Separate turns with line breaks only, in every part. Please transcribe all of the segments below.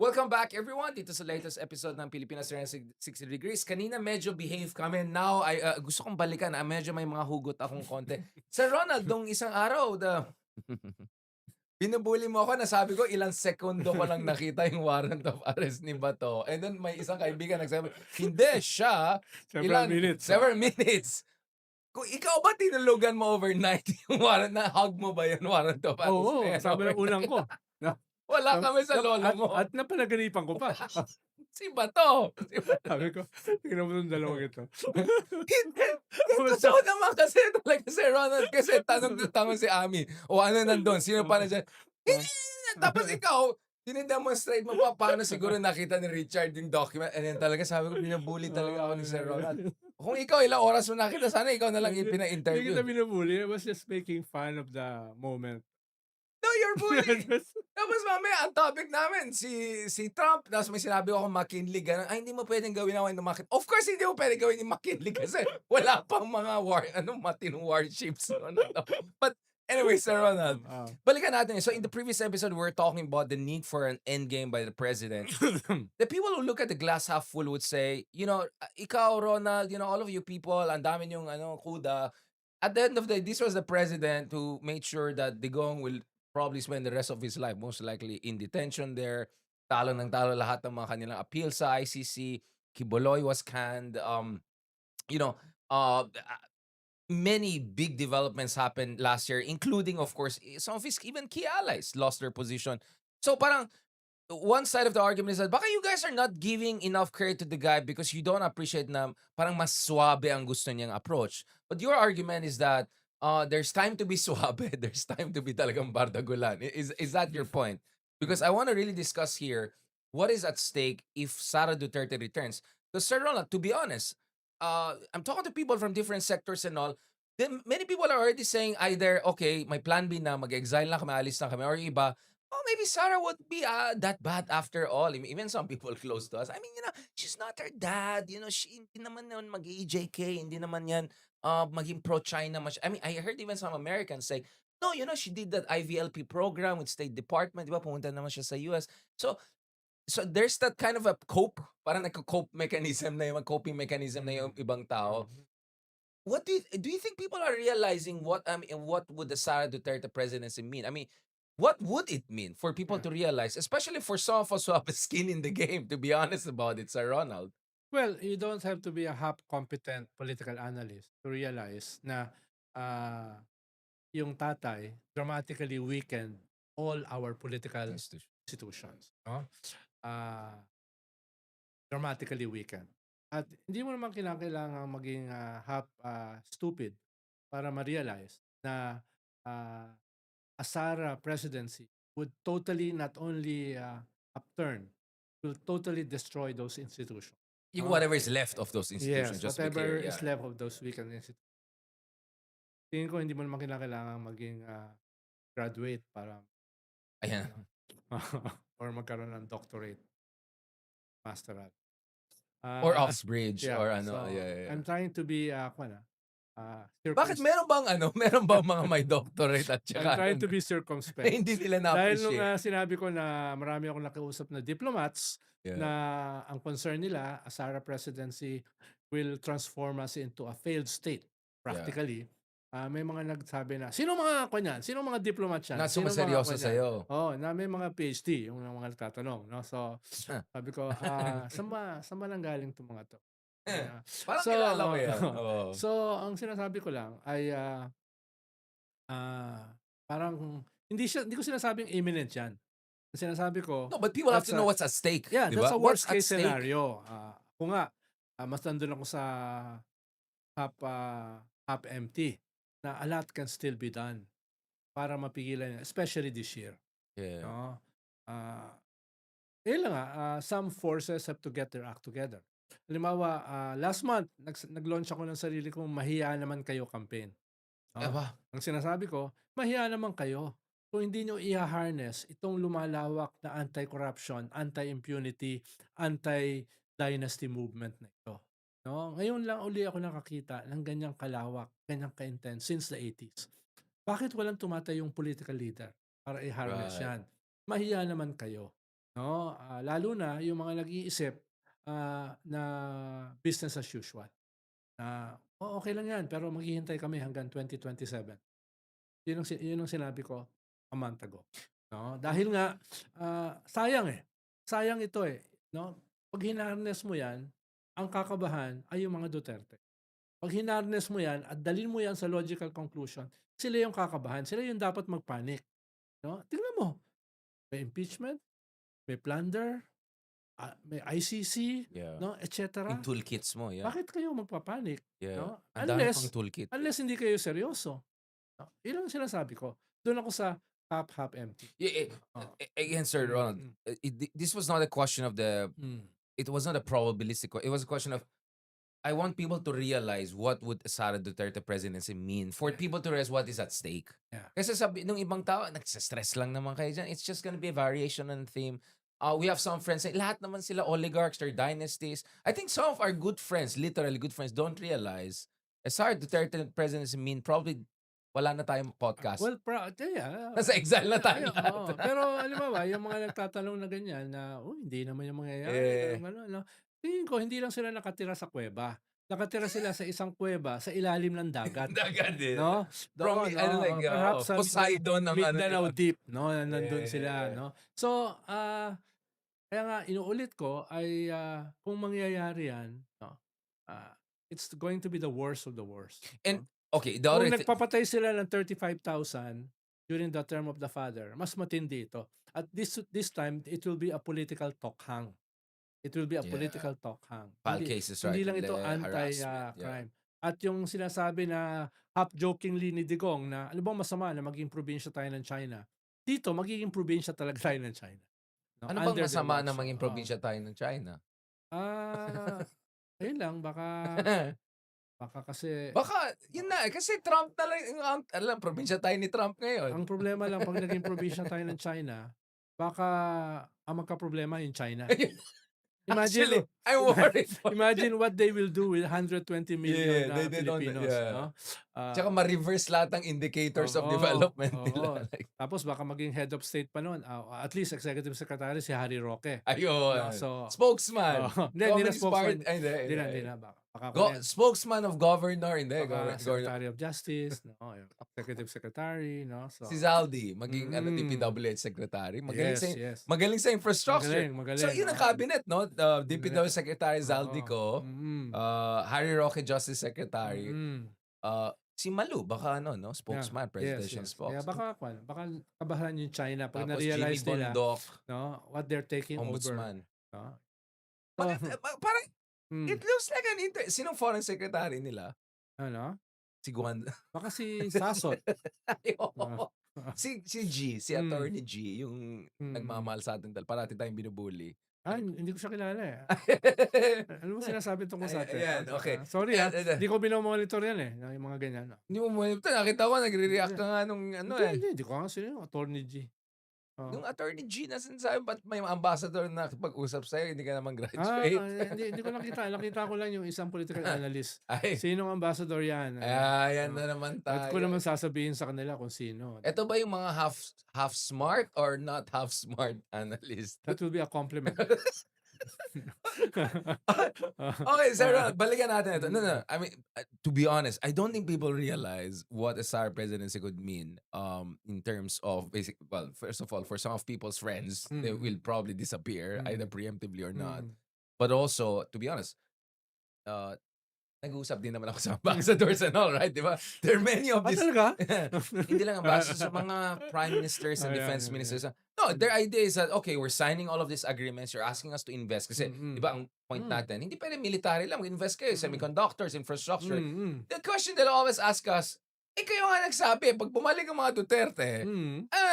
Welcome back everyone dito sa latest episode ng Pilipinas 360 Degrees. Kanina medyo behave kami. Now, gusto kong balikan. Medyo may mga hugot akong konti. Sir Ronald, nung isang araw, binubuli mo ako, nasabi ko ilang segundo ko lang nakita yung warrant of arrest ni Bato. And then may isang kaibigan nagsabi, hindi siya,
Several minutes.
several minutes. Kung ikaw ba tinulugan mo overnight yung warrant na hug mo ba yung warrant of arrest
Oo,
na yan
sabi ng
overnight?
unang ko. Na
Wala kami sa lolo mo.
at napanaginipan ko pa.
Si Bato. Si Bato.
Sabi ko, tingnan mo itong dalawang ito.
Hindi. Totoo naman kasi talaga si Ronald kasi tanong na tanong si Ami. O ano nandun? Sino pa na dyan? Hindi. Tapos ikaw, dinidemonstrate mo pa paano siguro nakita ni Richard yung document. And then talaga sabi ko, binabuli talaga ako ni Sir Ronald. Kung ikaw, ilang oras mo nakita, sana ikaw na lang
Hindi
ipina-interview.
kita binubuli. I was just making fun of the moment.
No, you're bullying. Tapos mamaya, ang topic namin, si Trump, tapos may sinabi ako McKinley, gano'n, ay hindi mo pwedeng gawin ako yung McKinley. Of course, hindi mo pwedeng gawin yung McKinley kasi wala pang mga matinong warships. But anyway, Sir Ronald, balikan natin. So in the previous episode, we were talking about the need for an end game by the president. The people who look at the glass half full would say, ikaw, Ronald, all of you people, ang dami yung kuda. At the end of the day, this was the president who made sure that Digong will probably spend the rest of his life most likely in detention there. Talo ng talo lahat ng mga kanilang appeal sa ICC. Kiboloy was canned. You know, many big developments happened last year, including, of course, some of his even key allies lost their position. So parang one side of the argument is that baka you guys are not giving enough credit to the guy because you don't appreciate na parang mas suabe ang gusto niyang approach. But your argument is that there's time to be suabe, there's time to be talagang bardagulan. Is that your point? Because I want to really discuss here what is at stake if Sara Duterte returns. Because Sir Ronald, to be honest, I'm talking to people from different sectors and all. Then many people are already saying either, okay, may plan B na, mag-exile na kami, alis na kami, or yung iba, oh, maybe Sarah would be that bad after all. I mean, even some people close to us. I mean, she's not her dad. She hindi naman yan mag-EJK, hindi naman yan maging pro-China much. I mean, I heard even some Americans say, no, she did that IVLP program with State Department, di ba? Pumunta naman siya sa US. So there's that kind of a parang nagko-cope mechanism na yung coping mechanism na yung ibang tao. What do you think people are realizing what would the Sara Duterte presidency mean? I mean, what would it mean for people to realize, especially for some of us who have a skin in the game, to be honest about it, Sir Ronald?
Well, you don't have to be a half-competent political analyst to realize na uh, yung tatay dramatically weakened all our political institutions. No? Dramatically weakened. At hindi mo naman kailangan maging half stupid para ma-realize na a Sara presidency would totally not only upturn, will totally destroy those institutions.
Yung whatever is left of those institutions,
Yes,
just to be
whatever
clear,
is left of those weakened institutions. Tingin ko hindi mo naman kailangan maging graduate para
Ayan.
or magkaroon ng doctorate, masteral.
Or Oxbridge,
Yeah,
or ano,
so
yeah.
I'm trying to be
Bakit meron bang mga may doctorate at
I'm
saka
trying to be circumspect.
hindi nila
Dahil nung
na-appreciate?
sinabi ko na marami akong nakausap na diplomats
Yeah.
na ang concern nila, a Sara presidency will transform us into a failed state practically. May mga nagsabi na, sino mga diplomat yan?
Na
Sino mga
sumaseryoso
kwan yan?"
sa'yo.
Na may mga PhD, yung mga nagtatanong. No? So, sabi ko, saan ba nanggaling itong mga to?
Parang kilala ko yan.
So, ang sinasabi ko lang ay parang hindi ko sinasabing imminent yan. Ang sinasabi ko,
No, but people have to know what's at stake.
yeah,
di
that's
ba?
a worst
What's at
case
stake?
scenario. Ako nga, mas nandun ako sa half empty na a lot can still be done para mapigilan, especially this year.
Yeah.
No? Yun lang some forces have to get their act together. Halimbawa, last month, nag-launch ako ng sarili kong mahiya naman kayo campaign.
Aba.
Ang sinasabi ko, mahiya naman kayo. Kung hindi nyo i-harness itong lumalawak na anti-corruption, anti-impunity, anti-dynasty movement na ito. No? Ngayon lang uli ako nakakita ng ganyang kalawak, ganyang ka-intense since the 80s. Bakit walang tumatay yung political leader para i-harness yan? Mahiya naman kayo. no? Lalo na yung mga nag-iisip na business as usual. Oh, okay lang yan, pero maghihintay kami hanggang 2027. Yun ang sinabi ko a month ago. No? Dahil nga, sayang eh. Sayang ito eh. No? Pag hinarness mo yan, ang kakabahan ay yung mga Duterte. Pag hinarness mo yan at dalin mo yan sa logical conclusion, sila yung kakabahan. Sila yung dapat magpanic. No? Tingnan mo, may impeachment, may plunder, may ICC,
Yeah.
no, etc.
Yung toolkits mo, yeah.
Bakit kayo magpapanik?
Yeah.
No?
Ang dami pang toolkit.
Unless hindi kayo seryoso. No? Yun ang sinasabi ko. Doon ako sa half empty.
Yeah, again, Sir Ronald, this was not a question of it was not a probabilistic it was a question of I want people to realize what would Sara Duterte presidency mean for people to realize what is at stake.
Yeah.
Kasi sabi nung ibang tao, nagsa-stress lang naman kayo dyan. It's just gonna be a variation on the theme. We have some friends saying, lahat naman sila oligarchs or dynasties. I think some of our good friends, literally good friends, don't realize Sara Duterte presidency mean probably wala na tayong podcast.
Well, yeah.
Nasa exile na tayo
Yeah,
lahat.
oo. Pero alam mo ba, yung mga nagtatanong na ganyan na, hindi naman yung mangyayari.
Eh.
Ano. Tingin ko, hindi lang sila nakatira sa kuweba. Nakatira sila sa isang kuweba sa ilalim ng dagat.
Dagat din.
No?
From,
Doon,
ano, like,
perhaps sa
Poseidon ang ano
Mindanao
nila.
Deep, no? Nandun sila,
Yeah.
no? So, kaya nga, inuulit ko ay kung mangyayari yan, no? It's going to be the worst of the worst.
And,
no?
okay, the
Kung
other
nagpapatay sila ng 35,000 during the term of the father, mas matindi ito. At this time, it will be a political tokhang. It will be a
Yeah.
political tokhang.
file cases, right?
Hindi lang ito
Harassment,
anti-crime. At yung sinasabi na half-jokingly ni Digong na, ano bang masama na maging probinsya tayo ng China? Dito, magiging probinsya talaga tayo ng China. No?
Ano bang
Under their
masama
watch.
na maging probinsya tayo ng China?
Ayun lang, baka kasi,
Baka, yun na, kasi Trump na lang, alam, probinsya tayo ni Trump ngayon.
ang problema lang, pag naging probinsya tayo ng China, baka ang magka-problema yung China.
Actually, I'm worried for
Imagine what they will do with 120 million
Yeah, they don't-
Filipinos.
yeah.
No?
Tsaka ma-reverse lahat ng indicators of
Oo,
development
oo.
nila. Like,
Tapos baka maging head of state pa noon. At least executive secretary si Harry Roque.
ayun.
No, so,
spokesman.
Hindi na
Communist
spokesman.
Party- ay,
Hindi na. Baka
Spokesman of governor, hindi.
baka
Governor.
Secretary of Justice, no? Yung executive secretary, no? So,
Si Zaldi, maging
Mm.
DPWH secretary. Magaling
yes.
magaling sa infrastructure.
Magaling.
So, yun ang
oo.
cabinet, no? DPWH Secretary Zaldi
Oo.
ko, Harry Roque Justice Secretary, si Malu, baka ano, no? Spokesman, presidential
Yes.
spokesman.
Kaya baka kabahan yung China pag
Tapos
na-realize
Jimmy
nila,
Bondoc,
no, what they're taking
ombudsman.
over. No?
Parang,
Mm.
it looks like sinong foreign secretary nila?
Ano?
Si Guan.
Baka si Sasot.
Ay, oo. Si G, si
Mm.
Attorney G, yung
Mm.
nagmamahal sa atin, parati tayong binubuli.
Hindi ko siya kilala eh. Ano mo sinasabi tungkol sa atin?
Ayan, okay.
Sorry
Ayan.
hindi ko binomonitor yan eh. Yung mga ganyan.
Hindi mo nakita ko, nagre-react ka nga nung ano
Hindi ko nga sino yung Attorney G.
Yung Attorney G na sinasabi, ba't may ambassador na nakipag-usap sa'yo, hindi ka naman graduate?
Hindi ko nakita. Nakita ko lang yung isang political analyst.
Ay,
Sinong ambassador yan?
ayan na naman
At
tayo.
ko naman sasabihin sa kanila kung sino.
Ito ba yung mga half smart or not half smart analyst?
That will be a compliment.
Okay, Sir Ronald, balikan natin ito. No. I mean, to be honest, I don't think people realize what a SAR presidency could mean in terms of first of all, for some of people's friends, they will probably disappear, either preemptively or not. But also, to be honest, nag-uusap din naman ako sa ambassadors and all, right? Di ba? There are many of these.
Talaga?
Hindi lang ambassadors, sa mga prime ministers and defense ministers. No, their idea is that, okay, we're signing all of these agreements, you're asking us to invest. Kasi, di ba, ang point natin, hindi pwede military lang, mag-invest kayo, semiconductors, infrastructure. The question they'll always ask us, kayo nga nagsabi, pag bumalik ang mga Duterte,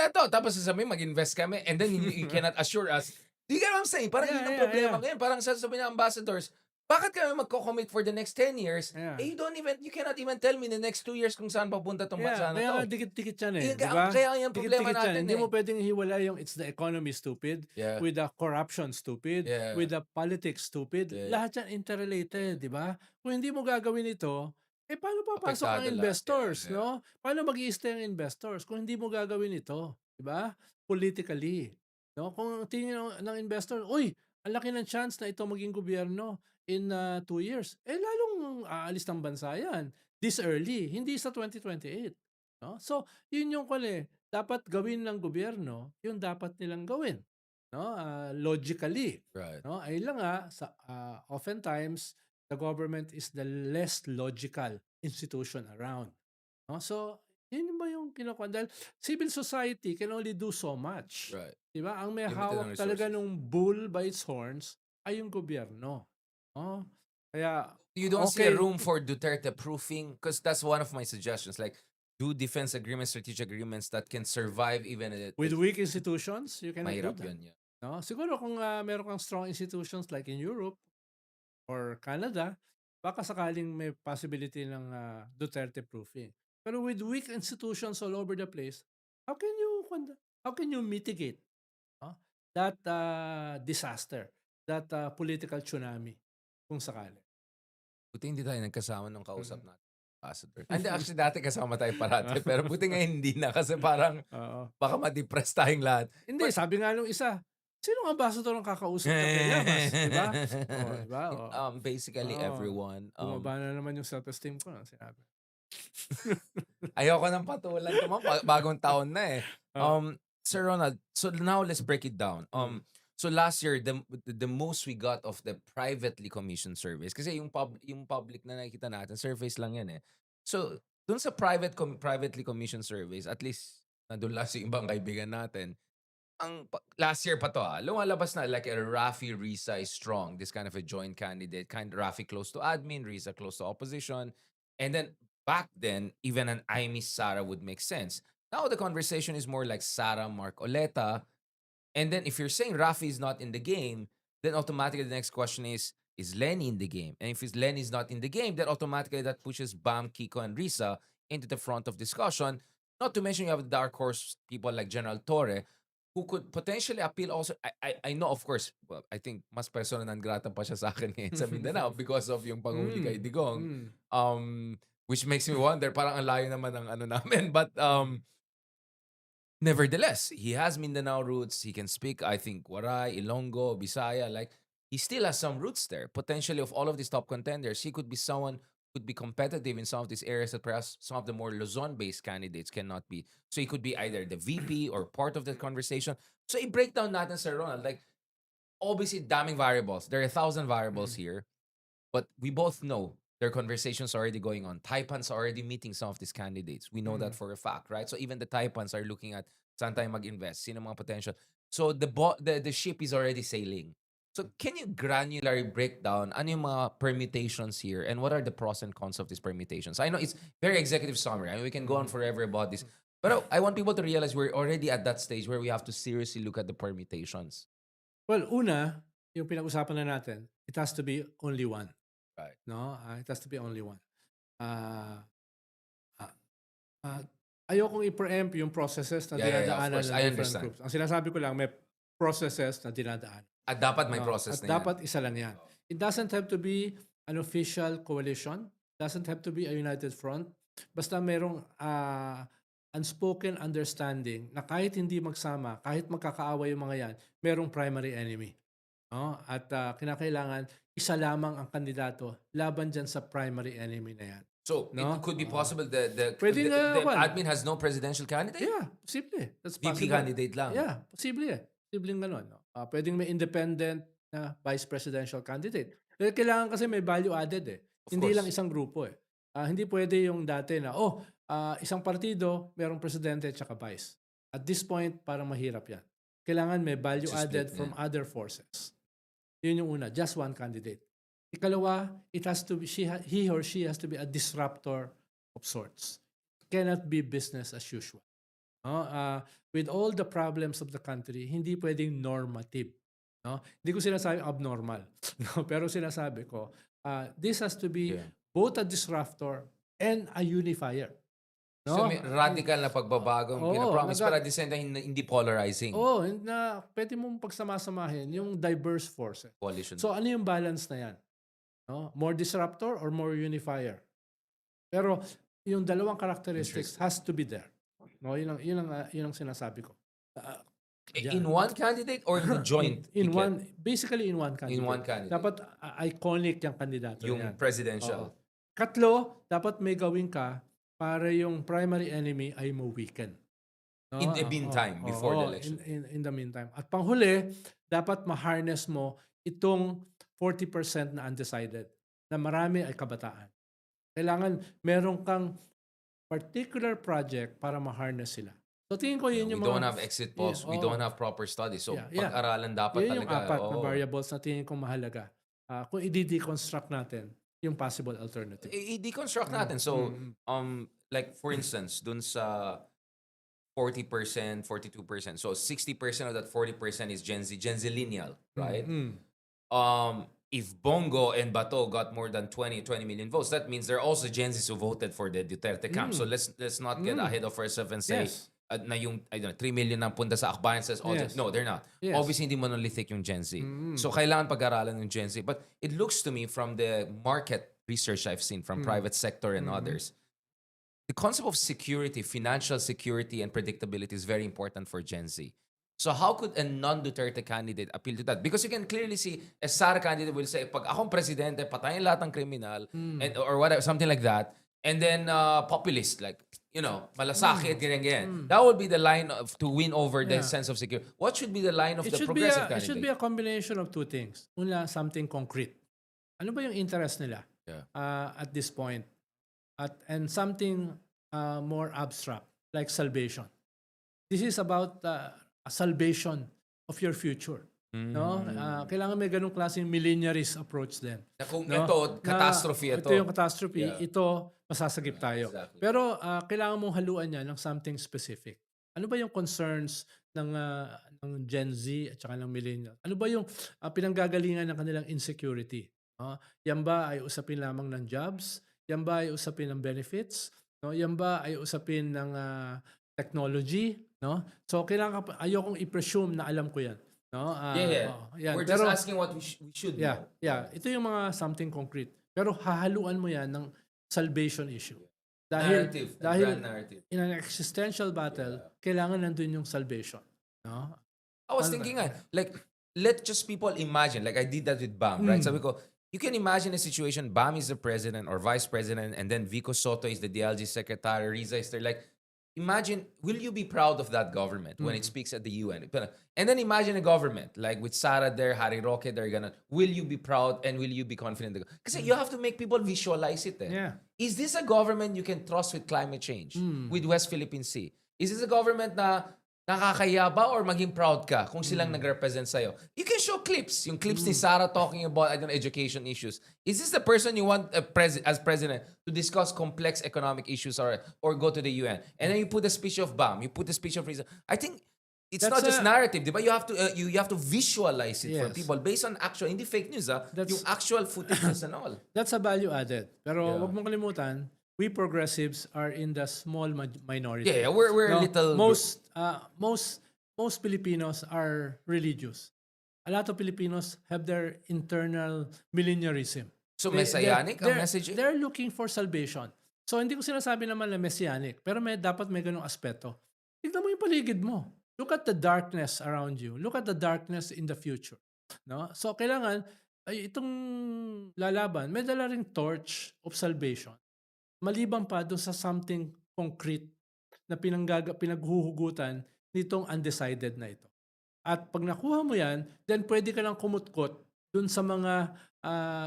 ito, tapos sasabihin, mag-invest kami, and then you cannot assure us. Do you get what I'm saying? Parang yun ang problema ngayon. Parang sasabihin ng ambassadors, bakit kami magko-commit for the next 10 years? You cannot even tell me in the next 2 years kung saan papunta tong bansa na
Kaya nga
to.
dikit-dikit yan eh.
Kaya
Diba?
yung problema
Dikit-dikit
natin
yan. Hindi mo pwedeng hiwala yung it's the economy stupid,
Yeah.
with the corruption stupid,
Yeah.
with the politics stupid.
Yeah.
Lahat yan interrelated, di ba? Kung hindi mo gagawin ito, paano papasok ang
Apektado lahat.
investors,
Yeah.
no? Paano mag-i-stay ang investors kung hindi mo gagawin ito, di ba? Politically. No? Kung tingin ng investor, uy, ang laki ng chance na ito maging gobyerno in 2 years. Lalong aalis ng bansa yan this early, hindi sa 2028. No? So, yun yung dapat gawin ng gobyerno, yung dapat nilang gawin. No? Logically.
Right.
No? Ay lang oftentimes, the government is the less logical institution around. No? So, yun ba yung kinukuha? Dahil civil society can only do so much.
Right.
Diba? Ang may
Limited ang
hawak talaga
resources.
nung bull by its horns ay yung gobyerno. Oh, kaya,
You don't see a
okay,
room for Duterte proofing? Because that's one of my suggestions. Like, do defense agreements, strategic agreements that can survive even
with weak institutions, you cannot do
mahirap
that.
yun. Yeah.
No? Siguro kung meron kang strong institutions like in Europe or Canada, baka sakaling may possibility ng Duterte proofing. Pero with weak institutions all over the place, how can you mitigate that disaster, that political tsunami kung sakali?
Buti hindi tayo nagkasama nung kausap
Mm.
natin. Ambassador. Hindi, actually dati kasama tayo parati. Pero buti nga hindi na kasi parang
Oo.
baka ma-depress tayong lahat.
Hindi,
But,
sabi nga nung isa, sinong ambassador ang kakausap ng Pellamas? Diba? Diba?
Basically
Oo.
everyone.
Bumaba na naman yung self-esteem ko na sinabi.
Ayoko ng patulan ko, ma'am. Bagong taon na eh.
Oo.
Sir Ronald, so now let's break it down. So last year, the most we got of the privately commissioned surveys, kasi yung public na nakikita natin, surveys lang yan eh. So, dun sa privately commissioned surveys, at least, nandun last yung ibang kaibigan natin, last year pa to lumalabas na like a Rafi Risa is strong, this kind of a joint candidate, Rafi close to admin, Risa close to opposition. And then back then, even an Amy Sara would make sense. Now the conversation is more like Sara Mark Oleta. And then if you're saying Rafi is not in the game, then automatically the next question is Lenny in the game? And if Lenny is not in the game, then automatically that pushes Bam, Kiko, and Risa into the front of discussion. Not to mention you have the dark horse people like General Torre, who could potentially appeal also. I know, of course, well, I think mas persona non grata pa siya sa akin ngayon sa Mindanao because of yung panghuli kay Digong. Which makes me wonder, parang ang layo naman ng ano namin. But nevertheless, he has Mindanao roots. He can speak, I think, Waray, Ilonggo, Bisaya. Like, he still has some roots there. Potentially, of all of these top contenders, he could be someone who could be competitive in some of these areas that perhaps some of the more Luzon-based candidates cannot be. So he could be either the VP or part of that conversation. So i-break down natin, Sir Ronald. Like, obviously, daming variables. There are 1,000 variables here. But we both know there are conversations already going on. Taipans are already meeting some of these candidates. We know that for a fact, right? So even the Taipans are looking at saan tayo mag-invest, sino mga potential. So the ship is already sailing. So can you granularly break down ano yung mga permutations here and what are the pros and cons of these permutations? I know it's very executive summary. I mean, we can go on forever about this. But I want people to realize we're already at that stage where we have to seriously look at the permutations.
Well, una, yung pinag-usapan na natin, it has to be only one.
Right.
No? It has to be only one. Ayokong i-preempt yung processes na
Yeah, of
dinadaanan
course.
ng
I
different
understand.
groups. Ang sinasabi ko lang, may processes na dinadaan.
At dapat may
No?
process
At
na yan.
dapat isa lang yan. It doesn't have to be an official coalition. Doesn't have to be a united front. Basta merong unspoken understanding na kahit hindi magsama, kahit magkakaaway yung mga yan, merong primary enemy. No? At kinakailangan isa lamang ang kandidato laban dyan sa primary enemy na yan.
So
No?
it could be possible the
Pwede nga,
the
Juan.
admin has no presidential candidate?
Yeah, posible. That's
VP
possible.
candidate lang.
Yeah, posible eh. Posibleng ganun. No? Pwedeng may independent na vice presidential candidate. Kailangan kasi may value added eh.
Of
Hindi
course.
lang isang grupo eh. Hindi pwede yung dati na, isang partido, merong presidente at saka vice. At this point, parang mahirap yan. Kailangan may value
It's a
added
split,
from
yeah.
other forces. Yun yung una, just one candidate. Ikalawa, it has to be, he or she has to be a disruptor of sorts. Cannot be business as usual. No? With all the problems of the country, hindi pwedeng normative. No? Hindi ko sinasabi abnormal. No? Pero sinasabi ko, this has to be both a disruptor and a unifier. No?
So may radical na pagbabago ang pinapromise pero at the same time hindi polarizing
na pwede mong pagsamasamahin yung diverse forces.
coalition.
So ano yung balance na yan? No? More disruptor or more unifier? Pero yung dalawang characteristics has to be there. No, yun ang sinasabi ko.
In
Diyan.
one candidate or in the joint
In
ticket?
one, basically in one candidate.
In one candidate.
Dapat iconic yung kandidato
Yung
yan.
presidential.
Oo. Katlo, dapat may gawin ka para yung primary enemy ay mo-weaken. No?
In the meantime, before the election.
In the meantime. At panghuli, dapat ma-harness mo itong 40% na undecided, na marami ay kabataan. Kailangan meron kang particular project para ma-harness sila. So tingin ko yun
We
yung
don't
mga...
have exit polls. We
oo.
don't have proper studies. So,
Yeah.
pag-aralan dapat
Yun yung
talaga.
apat na
oo.
variables na tingin ko mahalaga. Kung i-deconstruct natin yung possible alternative.
I-deconstruct natin. So, like for instance, dun sa 40%, 42%. So 60% of that 40% is Gen Z lineal, right? If Bongo and Bato got more than 20 million votes, that means there are also Gen Zs who voted for the Duterte camp. So let's not get ahead of ourselves and say
Yes.
na yung I don't know, 3 million na punta sa akbayan says all
Yes.
No, they're not.
Yes.
Obviously hindi monolithic yung Gen Z. So kailangan pag-aralan ng Gen Z. But it looks to me from the market research I've seen from private sector and others, the concept of security, financial security and predictability is very important for Gen Z. So how could a non-Duterte candidate appeal to that? Because you can clearly see a Sara candidate will say, pag akong presidente, patayin lahat ng kriminal, and, or whatever, something like that. And then populist, like, malasakit, ganyan. That would be the line to win over the sense of security. What should be the line of the progressive
It
candidate?
should be a combination of two things. Una, something concrete. Ano ba yung interest nila at this point? And something more abstract, like salvation. This is about a salvation of your future. No? Kailangan may ganung klaseng millenarist approach din.
Na kung
No?
ito, catastrophe ito.
Ito yung catastrophe, ito masasagip tayo.
Exactly.
Pero kailangan mong haluan niya ng something specific. Ano ba yung concerns ng Gen Z at saka ng millennial? Ano ba yung pinanggagalingan ng kanilang insecurity? Yan ba ay usapin lamang ng jobs? Yan ba ay usapin ng benefits? No? Yan ba ay usapin ng technology? No? So kailangan ayokong i-presume na alam ko yan. No?
Yan. We're just asking what we should know.
Ito yung mga something concrete. Pero hahaluan mo yan ng salvation issue.
Narrative,
Dahil
grand narrative.
in an existential battle, kailangan nandun yung salvation. No?
I was thinking, like, let just people imagine, like I did that with Bam, right? Sabi ko, you can imagine a situation, Bam is the president or vice president, and then Vico Soto is the DLG secretary, Riza is there. Like, imagine, will you be proud of that government when it speaks at the UN? And then imagine a government, like with Sara there, Harry Roque, will you be proud and will you be confident? Because you have to make people visualize it.
Yeah.
Is this a government you can trust with climate change, with West Philippine Sea? Is this a government na nakakaya ba or maging proud ka kung silang nag-represent sa'yo? You can show clips. Yung clips ni Sara talking about education issues. Is this the person you want as president to discuss complex economic issues or go to the UN? And then you put a speech of Bam, you put a speech of Riza. I think it's not just narrative, di ba? You have to you have to visualize it for
Yes.
people based on actual, hindi fake news, yung actual footages and all.
That's a value added. Pero wag mong kalimutan, we progressives are in the small minority.
Yeah, we're a
No,
little...
most Filipinos are religious. A lot of Filipinos have their internal millenniarism.
So messianic ang message?
They're looking for salvation. So hindi ko sinasabi naman na messianic, pero dapat may ganung aspeto. Tignan mo yung paligid mo. Look at the darkness around you. Look at the darkness in the future. No? So kailangan itong lalaban, may dala ring torch of salvation. Maliban pa doon sa something concrete na pinaghuhugutan nitong undecided na ito. At pag nakuha mo yan, then pwede ka lang kumutkot doon sa mga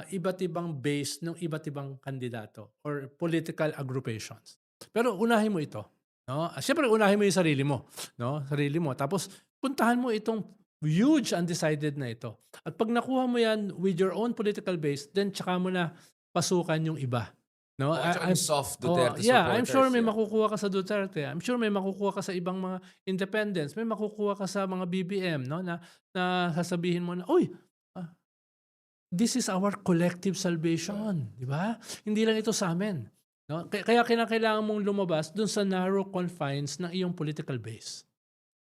iba't ibang base ng iba't ibang kandidato or political agrupations. Pero unahin mo ito. No? Siyempre, unahin mo yung sarili mo. No? Sarili mo. Tapos, puntahan mo itong huge undecided na ito. At pag nakuha mo yan with your own political base, then tsaka mo na pasukan yung iba. No,
I'm soft Duterte
I'm sure may
supporters,
makukuha ka sa Duterte. I'm sure may makukuha ka sa ibang mga independents. May makukuha ka sa mga BBM, no, na sasabihin mo na, "Uy, this is our collective salvation." Di ba? Hindi lang ito sa amin. No? Kaya kailangan mong lumabas dun sa narrow confines ng iyong political base.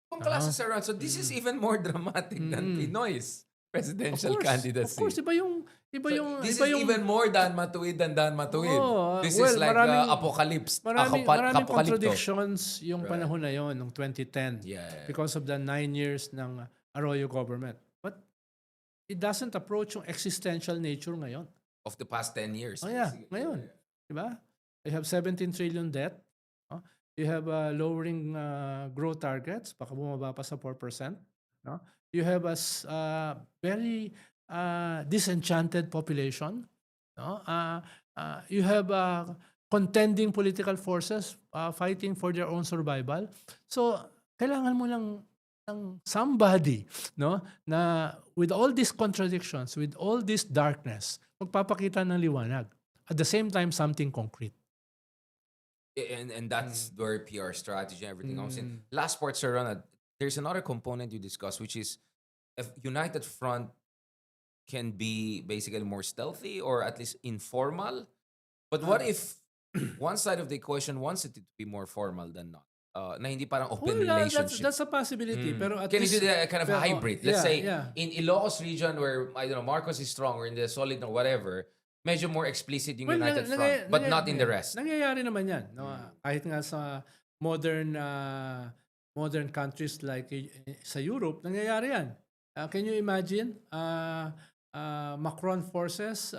Kung classes around. So this is even more dramatic than Pinoy's presidential candidacy.
Of course, iba yung Iba
So,
yung
this
iba
is
yung
even more Dan Matuwid than Dan Matuwid.
Oo,
This
well,
is like apocalypse,
maraming
apocalypto.
contradictions yung
Right.
panahon na yon, nung 2010,
Yeah.
because of the 9 years ng Arroyo government. But it doesn't approach yung existential nature ngayon.
Of the past 10 years.
Oh yeah,
basically.
ngayon. Diba? You have 17 trillion debt. No? You have lowering growth targets, baka bumaba pa sa 4%. No? You have a very disenchanted population. No? You have contending political forces fighting for their own survival. So, kailangan mo lang ng somebody, no, na with all these contradictions, with all this darkness, magpapakita ng liwanag. At the same time, something concrete.
And that's where PR strategy and everything comes in.
Mm.
Last part, Sir Ronald, there's another component you discussed, which is if United Front can be basically more stealthy or at least informal. But what if one side of the equation wants it to be more formal than not? Na hindi parang open relationship.
That's a possibility. Pero at
Can you
least,
do that kind of
pero,
hybrid? Let's say
yeah.
in Ilocos region where I don't know Marcos is strong or in the Solid or whatever, medyo more explicit yung United Front, but not in the rest.
Nangyayari naman yan. No? Kahit nga sa modern countries like sa Europe, nangyayari yan. Can you imagine Macron forces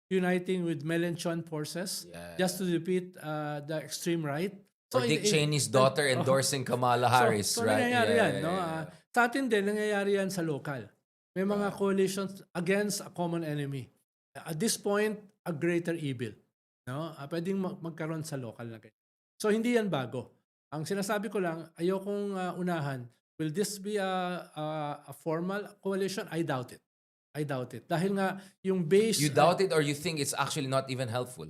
uniting with Mélenchon forces just to defeat the extreme right?
Or Dick Cheney's daughter endorsing Kamala Harris,
so
right?
nangyayari yan. No? Sa atin din, nangyayari yan sa local. May mga coalitions against a common enemy. At this point, a greater evil. No? Pwedeng magkaroon sa local na ganyan. So, hindi yan bago. Ang sinasabi ko lang, ayokong unahan, will this be a formal coalition? I doubt it. Dahil nga, yung base...
You doubt it or you think it's actually not even helpful?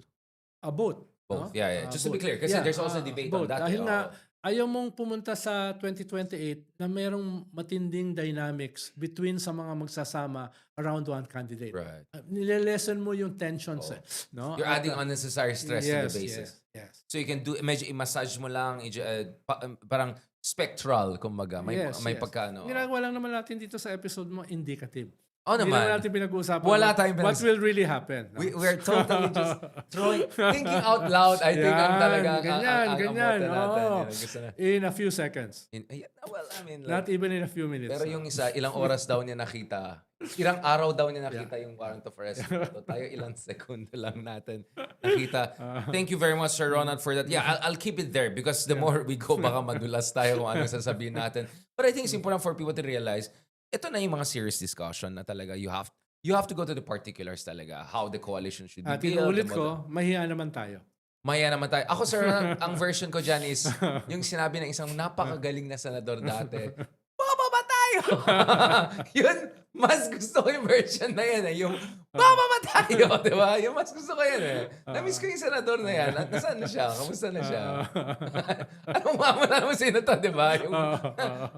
Both.
Both,
No?
yeah. Just to be clear, kasi there's also debate on that.
Dahil nga, ayaw mong pumunta sa 2028 na mayroong matinding dynamics between sa mga magsasama around one candidate.
Right.
Nilelesen mo yung tensions. No?
You're adding unnecessary stress to the basis.
Yes.
So you can do, medyo i-massage mo lang, parang spectral, kumbaga. May pagkano.
Ginagawa lang naman natin dito sa episode mo, indicative.
Hindi
naman natin pinag-uusapan
Wala tayong
what will really happen. No?
We're totally just thinking out loud. I think ang talaga
ganyan.
ang natin.
Oo.
Yun, gusto na.
In a few seconds.
Well, I mean,
Not even in a few minutes.
pero yung isa, ilang oras daw niya nakita. Ilang araw daw niya nakita yung warrant of arrest. Tayo ilang segundo lang natin nakita. Thank you very much, Sir Ronald, for that. Yeah, I'll keep it there because the more we go, baka madulas tayo kung ano sasabihin natin. But I think it's important for people to realize, ito na yung mga serious discussion na talaga you have to go to the particulars talaga, how the coalition should be
At
built.
inuulit ko, mahiya naman tayo.
Maya naman tayo. Ako, sir, ang version ko dyan is yung sinabi ng isang napakagaling na senador dati, bababa tayo! Yun, mas gusto ko yung version na yan. Yung bababa tayo, di ba? Yung mas gusto ko yan eh. Na-miss ko yung senador na yan. Nasaan na siya? Kamusta na siya? Anong mamala mo sino to, di ba? Yung,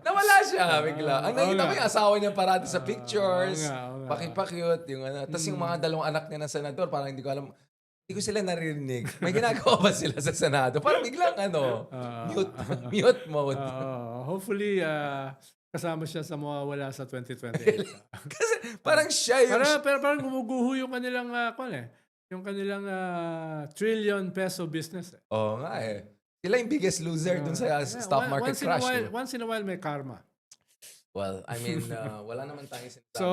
nawala siya bigla. Ang nakita ko yung asawa niya parati sa pictures. Pakipa-cute. Yung ano. Tapos yung mga dalawang anak niya ng senador, parang hindi ko alam. Hindi ko sila naririnig. May ginagawa ba sila sa Senado? Parang biglang mute mode.
Hopefully, kasama siya sa mawawala sa 2028.
Kasi parang siya yung...
Pero parang gumuguho yung kanilang, yung kanilang trillion peso business.
Oo nga eh. Sila yung biggest loser dun sa stock market crash.
Once in a while, may karma.
Well, I mean, wala naman tayong sinasabi
So,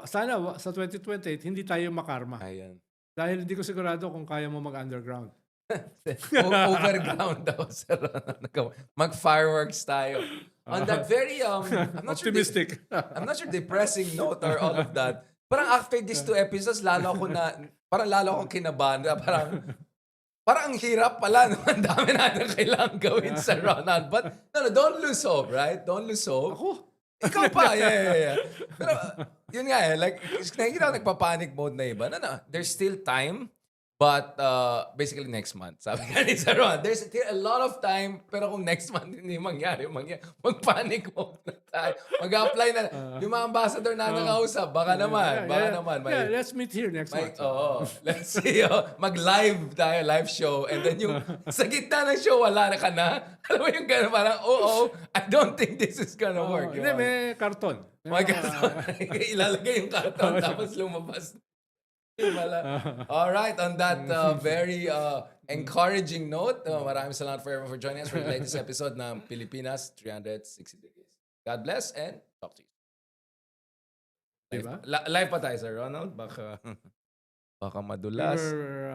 sana sa 2028, hindi tayo makarma.
Ayan.
Dahil hindi ko sigurado kung kaya mo mag-underground.
Overground daw. Mag-fireworks tayo. On that very, I'm not
Optimistic.
I'm not sure depressing note or all of that. Parang after these 2 episodes, lalo akong kinabahan. Parang ang hirap pala. No? Ang dami natin kailangan gawin sa Ronald. But no, don't lose hope, right? Don't lose hope.
Ako?
Ikaw pa, yeah. Pero, yun nga like, nakikita ko nagpa-panic mode na iba. No, there's still time, but basically next month. Sabi nga ni Sir Ron, there's still a lot of time, pero kung next month hindi mangyari, mag-panic mode na tayo. Mag-apply na. Yung mga ambassador na nakausap, baka naman.
Let's meet here next month.
Let's see. Mag-live tayo, live show. And then yung sa gitna ng show, wala na ka na. Alam mo yung gano'n, parang, I don't think this is gonna work.
Hindi, may karton.
May karton. Ilalagay yung karton, tapos lumabas. All right, on that very encouraging note, maraming salamat for everyone for joining us for the latest episode ng Pilipinas 360 Degrees. God bless and talk to you. Live,
Diba?
live pa tayo, Sir Ronald. Baka
We
madulas.
were